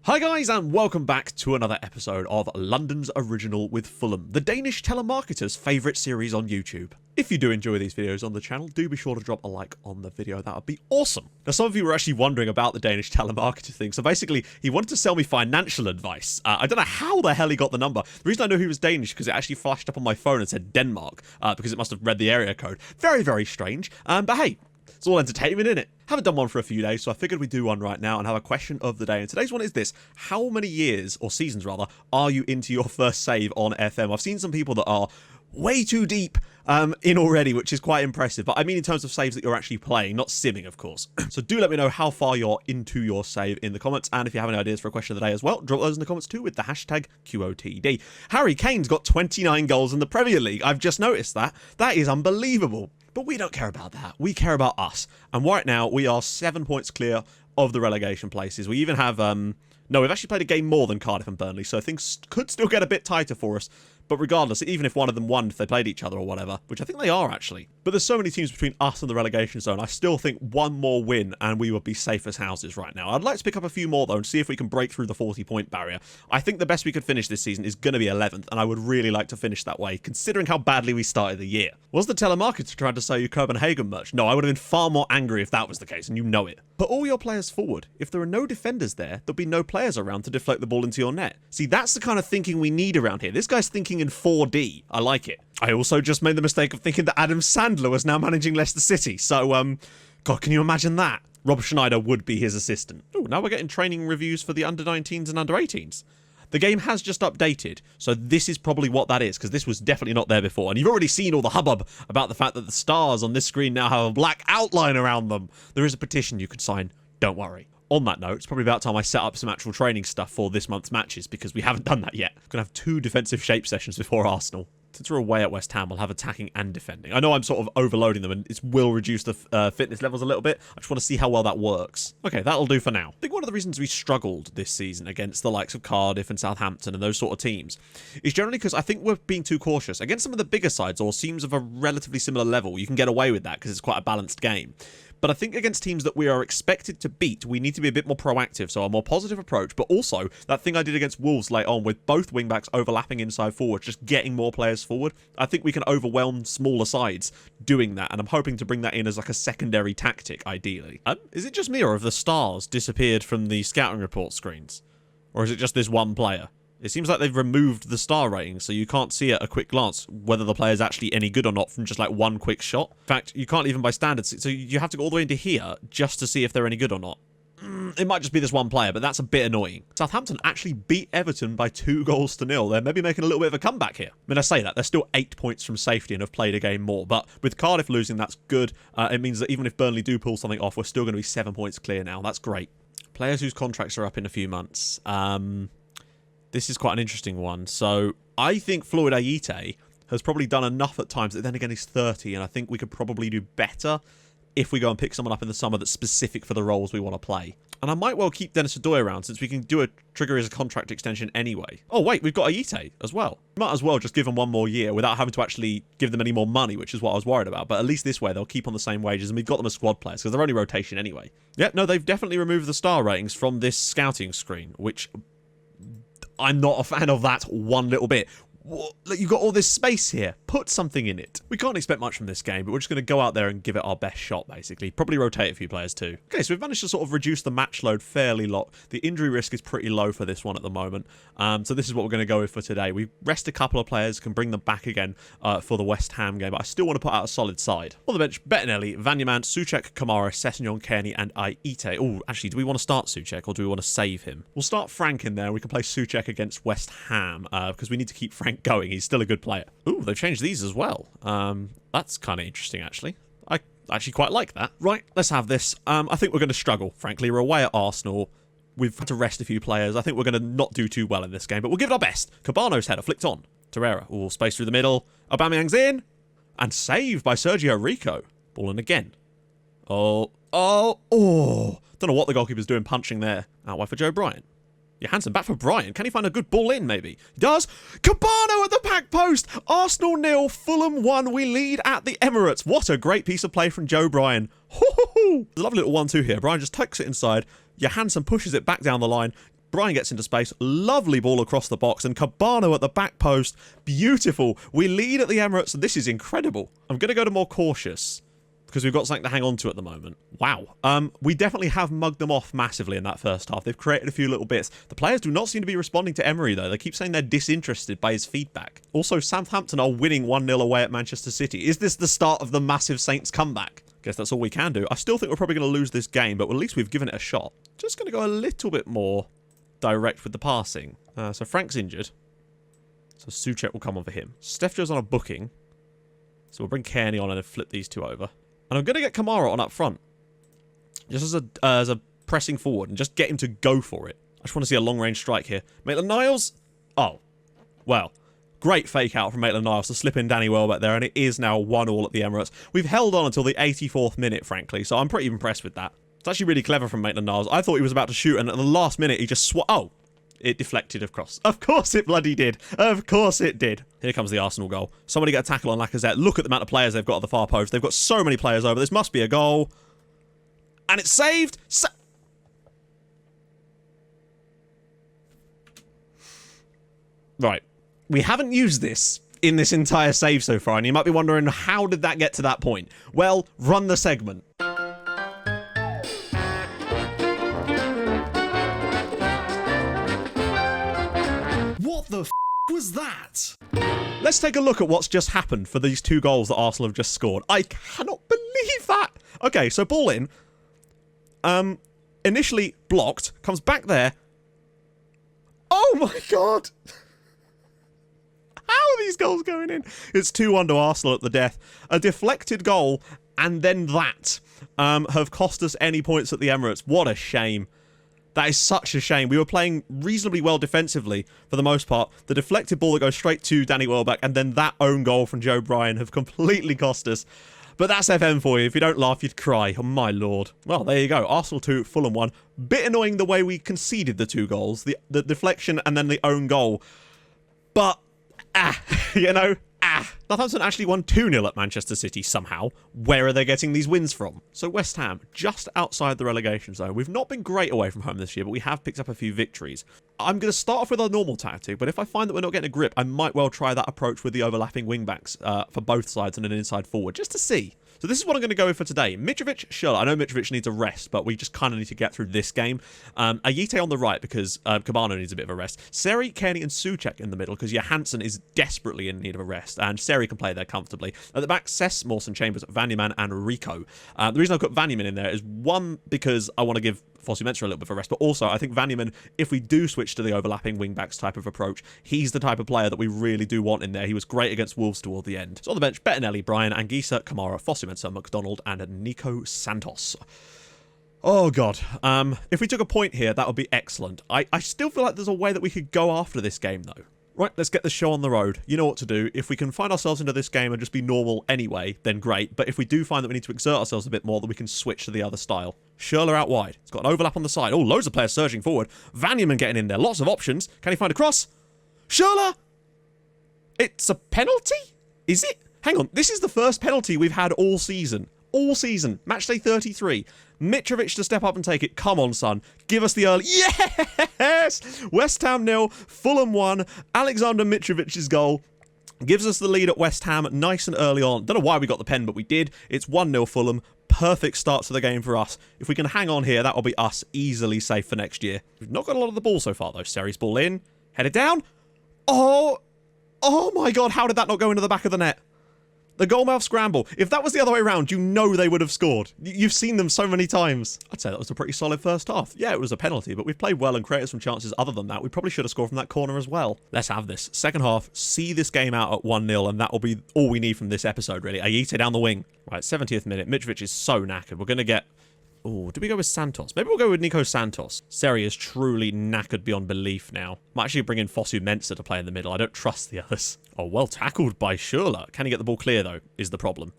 Hi guys, and welcome back to another episode of London's Original with Fulham, the Danish telemarketer's favourite series on YouTube. If you do enjoy these videos on the channel, do be sure to drop a like on the video, that would be awesome. Now some of you were actually wondering about the Danish telemarketer thing, so basically he wanted to sell me financial advice. I don't know how the hell he got the number. The reason I knew he was Danish because it actually flashed up on my phone and said Denmark, because it must have read the area code. Very, very strange, but hey, it's all entertainment, innit? Haven't done one for a few days, so I figured we'd do one right now and have a question of the day. And today's one is this: how many years, or seasons rather, are you into your first save on FM? I've seen some people that are way too deep in already, which is quite impressive. But I mean in terms of saves that you're actually playing, not simming, of course. So do let me know how far you're into your save in the comments. And if you have any ideas for a question of the day as well, drop those in the comments too with the hashtag QOTD. Harry Kane's got 29 goals in the Premier League. I've just noticed that. That is unbelievable. But we don't care about that. We care about us. And right now, we are 7 points clear of the relegation places. We even have, no, we've actually played a game more than Cardiff and Burnley, so things could still get a bit tighter for us. But regardless, even if one of them won, if they played each other or whatever, which I think they are actually. But there's so many teams between us and the relegation zone, I still think one more win and we would be safe as houses right now. I'd like to pick up a few more though and see if we can break through the 40-point barrier. I think the best we could finish this season is going to be 11th, and I would really like to finish that way, considering how badly we started the year. Was the telemarketer trying to sell you Copenhagen merch? No, I would have been far more angry if that was the case, and you know it. Put all your players forward. If there are no defenders there, there'll be no players around to deflect the ball into your net. See, that's the kind of thinking we need around here. This guy's thinking in 4D. I like it. I also just made the mistake of thinking that Adam Sandler was now managing Leicester City. So, God, can you imagine that? Rob Schneider would be his assistant. Oh, now we're getting training reviews for the under-19s and under-18s. The game has just updated, so this is probably what that is, because this was definitely not there before. And you've already seen all the hubbub about the fact that the stars on this screen now have a black outline around them. There is a petition you could sign, don't worry. On that note, it's probably about time I set up some actual training stuff for this month's matches, because we haven't done that yet. We're going to have 2 defensive shape sessions before Arsenal. Since we're away at West Ham, we'll have attacking and defending. I know I'm sort of overloading them, and it will reduce the fitness levels a little bit. I just want to see how well that works. Okay, that'll do for now. I think one of the reasons we struggled this season against the likes of Cardiff and Southampton and those sort of teams is generally because I think we're being too cautious. Against some of the bigger sides or teams of a relatively similar level, you can get away with that because it's quite a balanced game. But I think against teams that we are expected to beat, we need to be a bit more proactive, so a more positive approach, but also that thing I did against Wolves late on with both wingbacks overlapping inside forward, just getting more players forward. I think we can overwhelm smaller sides doing that, and I'm hoping to bring that in as like a secondary tactic, ideally. Is it just me, or have the stars disappeared from the scouting report screens? Or is it just this one player? It seems like they've removed the star rating, so you can't see at a quick glance whether the player's actually any good or not from just like one quick shot. In fact, you can't even by standards, so you have to go all the way into here just to see if they're any good or not. It might just be this one player, but that's a bit annoying. Southampton actually beat Everton by 2-0. They're maybe making a little bit of a comeback here. I mean, I say that, they're still 8 points from safety and have played a game more, but with Cardiff losing, that's good. It means that even if Burnley do pull something off, we're still going to be 7 points clear now. That's great. Players whose contracts are up in a few months. This is quite an interesting one. So I think Floyd Ayite has probably done enough at times, but then again he's 30, and I think we could probably do better if we go and pick someone up in the summer that's specific for the roles we want to play. And I might well keep Dennis Odoi around, since we can do a trigger as a contract extension anyway. Oh wait, we've got Ayite as well. Might as well just give them 1 more year without having to actually give them any more money, which is what I was worried about. But at least this way they'll keep on the same wages, and we've got them as squad players because they're only rotation anyway. Yeah, no, they've definitely removed the star ratings from this scouting screen, which I'm not a fan of that one little bit. Look, you've got all this space here. Put something in it. We can't expect much from this game, but we're just going to go out there and give it our best shot, basically. Probably rotate a few players too. Okay, so we've managed to sort of reduce the match load fairly lot. The injury risk is pretty low for this one at the moment. So this is what we're going to go with for today. We rest a couple of players, can bring them back again for the West Ham game, but I still want to put out a solid side. On the bench, Bettinelli, Vanyaman, Souček, Kamara, Sessegnon, Kearney, and Ayite. Oh, actually, do we want to start Souček or do we want to save him? We'll start Frank in there. We can play Souček against West Ham because we need to keep Frank going. He's still a good player. Ooh, they've changed these as well. That's kind of interesting, actually. I actually quite like that. Right, let's have this. I think we're going to struggle, frankly. We're away at Arsenal. We've had to rest a few players. I think we're going to not do too well in this game, but we'll give it our best. Cabano's header flicked on. Torreira. Ooh, space through the middle. Aubameyang's in. And saved by Sergio Rico. Ball in again. Oh. Don't know what the goalkeeper's doing punching there. Out wide for Joe Bryant. Johansson back for Bryant. Can he find a good ball in, maybe? He does. Cabano at the back post. Arsenal 0, Fulham 1. We lead at the Emirates. What a great piece of play from Joe Bryan. There's a lovely little 1-2 here. Bryan just takes it inside. Johansson pushes it back down the line. Brian gets into space. Lovely ball across the box. And Cabano at the back post. Beautiful. We lead at the Emirates. And this is incredible. I'm going to go to more cautious, because we've got something to hang on to at the moment. Wow. We definitely have mugged them off massively in that first half. They've created a few little bits. The players do not seem to be responding to Emery, though. They keep saying they're disinterested by his feedback. Also, Southampton are winning 1-0 away at Manchester City. Is this the start of the massive Saints comeback? Guess that's all we can do. I still think we're probably going to lose this game, but at least we've given it a shot. Just going to go a little bit more direct with the passing. So Frank's injured. So Souček will come on for him. Steph Joe's on a booking. So we'll bring Kearney on and then flip these two over. And I'm going to get Kamara on up front. Just as a pressing forward and just get him to go for it. I just want to see a long-range strike here. Maitland-Niles? Oh. Well. Great fake out from Maitland-Niles to slip in Danny Welbeck there, and it is now 1-1 at the Emirates. We've held on until the 84th minute, frankly, so I'm pretty impressed with that. It's actually really clever from Maitland-Niles. I thought he was about to shoot, and at the last minute, he just oh! It deflected across. Of course it bloody did. Of course it did. Here comes the Arsenal goal. Somebody get a tackle on Lacazette. Look at the amount of players they've got at the far post. They've got so many players over. This must be a goal. And it's saved. Right. We haven't used this in this entire save so far, and you might be wondering, how did that get to that point? Well, run the segment. What the f*** was that? Let's take a look at what's just happened for these two goals that Arsenal have just scored. I cannot believe that. Okay, so ball in. Initially blocked. Comes back there. Oh my god. How are these goals going in? It's 2-1 to Arsenal at the death. A deflected goal and then that have cost us any points at the Emirates. What a shame. That is such a shame. We were playing reasonably well defensively for the most part. The deflected ball that goes straight to Danny Welbeck and then that own goal from Joe Bryan have completely cost us. But that's FM for you. If you don't laugh, you'd cry. Oh, my lord. Well, there you go. Arsenal 2, Fulham 1. Bit annoying the way we conceded the two goals. The deflection and then the own goal. But, you know, Southampton actually won 2-0 at Manchester City somehow. Where are they getting these wins from? So West Ham, just outside the relegation zone. We've not been great away from home this year, but we have picked up a few victories. I'm going to start off with our normal tactic, but if I find that we're not getting a grip, I might well try that approach with the overlapping wing-backs for both sides and an inside forward, just to see. So this is what I'm going to go with for today. Mitrovic, sure, I know Mitrovic needs a rest, but we just kind of need to get through this game. Ayite on the right because Cabano needs a bit of a rest. Seri, Kearney and Souček in the middle because Johansson is desperately in need of a rest, and Seri can play there comfortably. At the back, Sess, Mawson, Chambers, Vanyaman and Rico. The reason I put Vanyaman in there is, one, because I want to give Fosu Mensah a little bit of a rest, but also I think Vanyaman, if we do switch to the overlapping wing-backs type of approach, he's the type of player that we really do want in there. He was great against Wolves toward the end. So on the bench, Bettinelli, Brian, Anguissa, Kamara, Fosu Mensah, McDonald and Nico Santos. Oh god. If we took a point here, that would be excellent. I still feel like there's a way that we could go after this game though. Right, let's get the show on the road. You know what to do. If we can find ourselves into this game and just be normal anyway, then great. But if we do find that we need to exert ourselves a bit more, then we can switch to the other style. Schürrle out wide. It's got an overlap on the side. Oh, loads of players surging forward. Vanyaman getting in there. Lots of options. Can he find a cross? Schürrle! It's a penalty? Is it? Hang on. This is the first penalty we've had all season. All season. Match day 33. Mitrovic to step up and take it. Come on, son. Give us the early... Yes! West Ham 0, Fulham 1. Alexander Mitrovic's goal gives us the lead at West Ham nice and early on. Don't know why we got the pen, but we did. It's 1-0 Fulham. Perfect start to the game for us. If we can hang on here, that'll be us easily safe for next year. We've not got a lot of the ball so far, though. Seri's ball in. Headed down. Oh my god, how did that not go into the back of the net? The goalmouth scramble. If that was the other way around, you know they would have scored. You've seen them so many times. I'd say that was a pretty solid first half. Yeah, it was a penalty, but we've played well and created some chances other than that. We probably should have scored from that corner as well. Let's have this. Second half, see this game out at 1-0, and that will be all we need from this episode, really. Ayite down the wing. Right, 70th minute. Mitrovic is so knackered. We're going to get... Oh, did we go with Santos? Maybe we'll go with Nico Santos. Seri is truly knackered beyond belief now. Might actually bring in Fosu Mensah to play in the middle. I don't trust the others. Oh, well tackled by Schürrle. Can he get the ball clear, though, is the problem.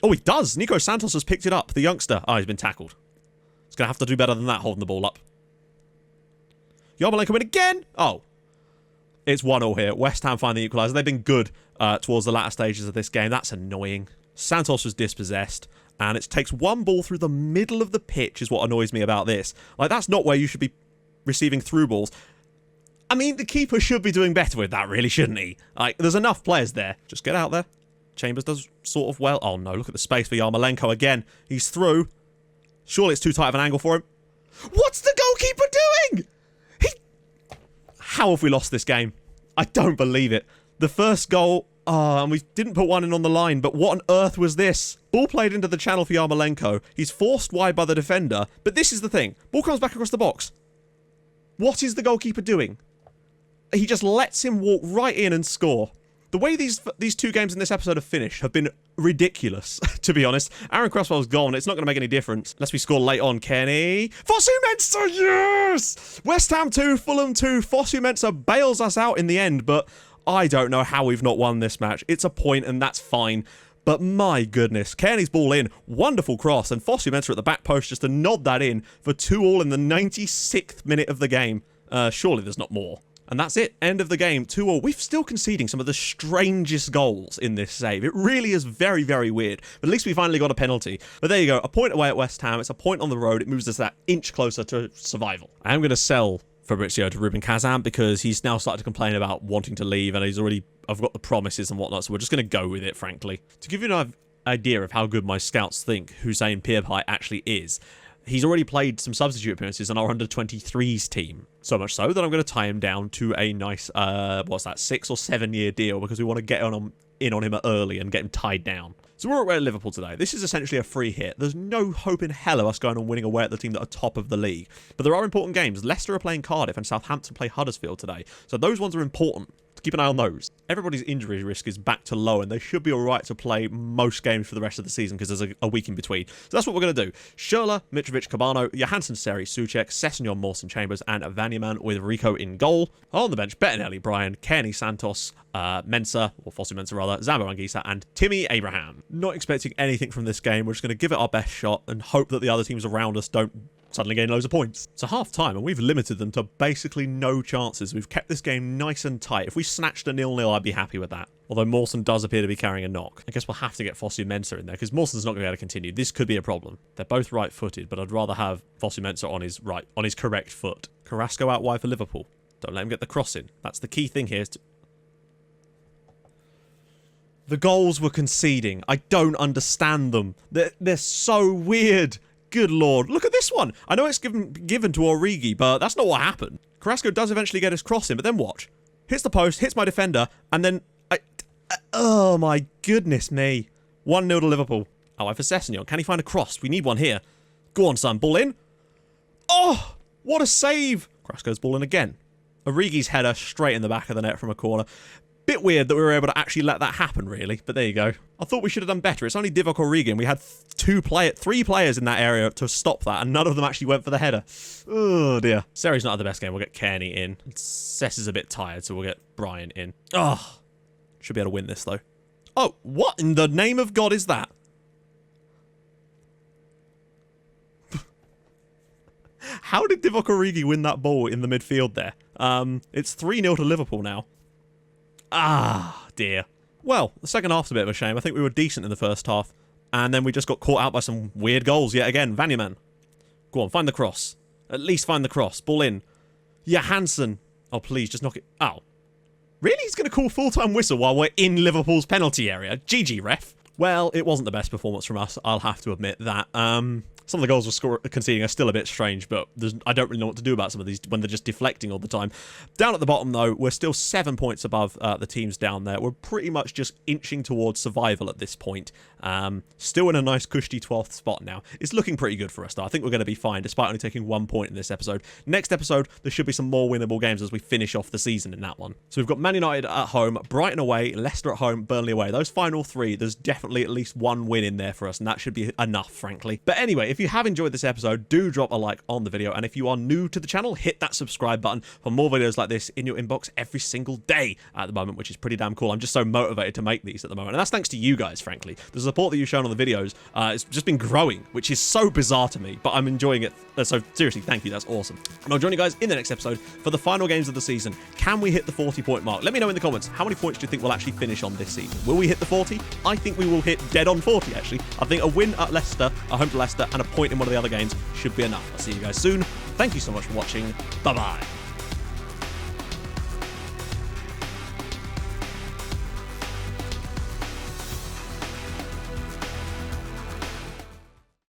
Oh, he does. Nico Santos has picked it up. The youngster. Oh, he's been tackled. He's going to have to do better than that, holding the ball up. Yarmolenko in again. Oh. It's 1-0 here. West Ham find the equaliser. They've been good towards the latter stages of this game. That's annoying. Santos was dispossessed. And it takes one ball through the middle of the pitch is what annoys me about this. Like, that's not where you should be receiving through balls. I mean, the keeper should be doing better with that, really, shouldn't he? Like, there's enough players there. Just get out there. Chambers does sort of well. Oh, no, look at the space for Yarmolenko again. He's through. Surely it's too tight of an angle for him. What's the goalkeeper doing? How have we lost this game? I don't believe it. The first goal... and we didn't put one in on the line, but what on earth was this? Ball played into the channel for Yarmolenko. He's forced wide by the defender, but this is the thing. Ball comes back across the box. What is the goalkeeper doing? He just lets him walk right in and score. The way these two games in this episode have finished have been ridiculous, to be honest. Aaron Cresswell's gone. It's not going to make any difference unless we score late on. Kenny. Fosu-Mensah, yes! West Ham 2, Fulham 2. Fosu-Mensah bails us out in the end, but I don't know how we've not won this match. It's a point, and that's fine. But my goodness, Kearney's ball in, wonderful cross, and Fosu-Mensah at the back post just to nod that in for 2-2 in the 96th minute of the game. Surely there's not more. And that's it. End of the game. 2-2. We're still conceding some of the strangest goals in this save. It really is very, very weird. But at least we finally got a penalty. But there you go. A point away at West Ham. It's a point on the road. It moves us that inch closer to survival. I am going to sell Fabrizio to Ruben Kazan because he's now started to complain about wanting to leave. And I've got the promises and whatnot. So we're just going to go with it, frankly. To give you an idea of how good my scouts think Hussein Pirpai actually is, he's already played some substitute appearances on our under-23s team. So much so that I'm going to tie him down to a nice, 6 or 7 year deal because we want to get in on him early and get him tied down. So we're away at Liverpool today. This is essentially a free hit. There's no hope in hell of us going and winning away at the team that are top of the league. But there are important games. Leicester are playing Cardiff and Southampton play Huddersfield today. So those ones are important. Keep an eye on those. Everybody's injury risk is back to low, and they should be all right to play most games for the rest of the season because there's a week in between. So that's what we're going to do. Schürrle, Mitrovic, Cabano, Johansson, Seri, Souček, Sessegnon, Mawson, Chambers, and Vanyaman with Rico in goal. On the bench, Bettinelli, Brian, Kearney, Santos, Mensah, or Fosu-Mensah rather, Zambo Anguissa, and Timmy Abraham. Not expecting anything from this game. We're just going to give it our best shot and hope that the other teams around us don't suddenly gain loads of points. It's a half-time, and we've limited them to basically no chances. We've kept this game nice and tight. If we snatched a 0-0, I'd be happy with that. Although Mawson does appear to be carrying a knock. I guess we'll have to get Fosu-Mensah in there, because Mawson's not going to be able to continue. This could be a problem. They're both right-footed, but I'd rather have Fosu-Mensah on his correct foot. Carrasco out wide for Liverpool. Don't let him get the cross in. That's the key thing here. The goals we're conceding. I don't understand them. They're so weird. Good lord. Look at this one. I know it's given to Origi, but that's not what happened. Carrasco does eventually get his cross in, but then watch. Hits the post, hits my defender, and then... oh my goodness me. 1-0 to Liverpool. Oh, I for Sessegnon. Can he find a cross? We need one here. Go on, son. Ball in. Oh, what a save. Carrasco's ball in again. Origi's header straight in the back of the net from a corner. Bit weird that we were able to actually let that happen, really, but there you go. I thought we should have done better. It's only Divock Origi, and we had 3 players in that area to stop that, and none of them actually went for the header. Oh, dear. Seri's not at the best game. We'll get Kearney in. Sess is a bit tired, so we'll get Brian in. Oh, should be able to win this, though. Oh, what in the name of God is that? How did Divock Origi win that ball in the midfield there? It's 3-0 to Liverpool now. Ah, dear. Well, the second half's a bit of a shame. I think we were decent in the first half. And then we just got caught out by some weird goals yet again. Vanyaman. Go on, find the cross. At least find the cross. Ball in. Johansson. Oh, please, just knock it. Oh. Really? He's going to call full-time whistle while we're in Liverpool's penalty area? GG, ref. Well, it wasn't the best performance from us. I'll have to admit that. Some of the goals we're conceding are still a bit strange, but I don't really know what to do about some of these when they're just deflecting all the time. Down at the bottom, though, we're still 7 points above the teams down there. We're pretty much just inching towards survival at this point. Still in a nice cushy 12th spot now. It's looking pretty good for us, though. I think we're going to be fine, despite only taking 1 point in this episode. Next episode, there should be some more winnable games as we finish off the season in that one. So we've got Man United at home, Brighton away, Leicester at home, Burnley away. Those final 3, there's definitely at least 1 win in there for us, and that should be enough, frankly. But anyway, if you have enjoyed this episode, do drop a like on the video, and if you are new to the channel, hit that subscribe button for more videos like this in your inbox every single day at the moment, which is pretty damn cool. I'm just so motivated to make these at the moment, and that's thanks to you guys, frankly. The support that you've shown on the videos, it's just been growing, which is so bizarre to me, but I'm enjoying it. So seriously, thank you. That's awesome. And I'll join you guys in the next episode for the final games of the season. Can we hit the 40-point mark? Let me know in the comments, how many points do you think we'll actually finish on this season? Will we hit the 40? I think we will hit dead on 40, actually. I think a win at Leicester, a home to Leicester, and a point in one of the other games should be enough. I'll see you guys soon. Thank you so much for watching. Bye-bye.